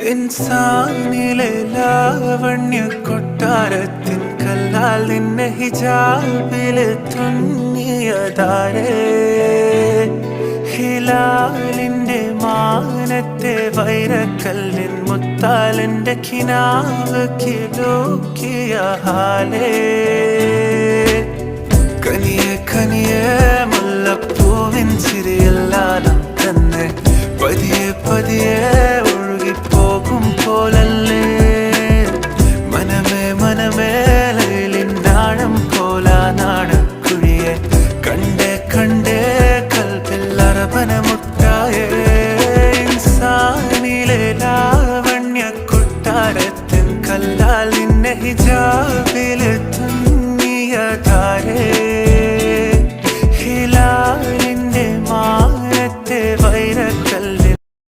ഇൻസാനിലെ ലാവണ്യ കൊട്ടാരത്തിൻ കല്ലാൽ നിന്നെ ഹിജാബില് തുന്നിയതാരേ ഹിലാലിന്റെ മാനത്തെ വൈരക്കല്ലിൻ മുത്താലിന്റെ കിനാവ് കിലോക്കിയ ഹാലേ കനിയെ കനിയെ മുല്ലപ്പൂവിൻ ചിരിയില്ലാതെ തന്നെ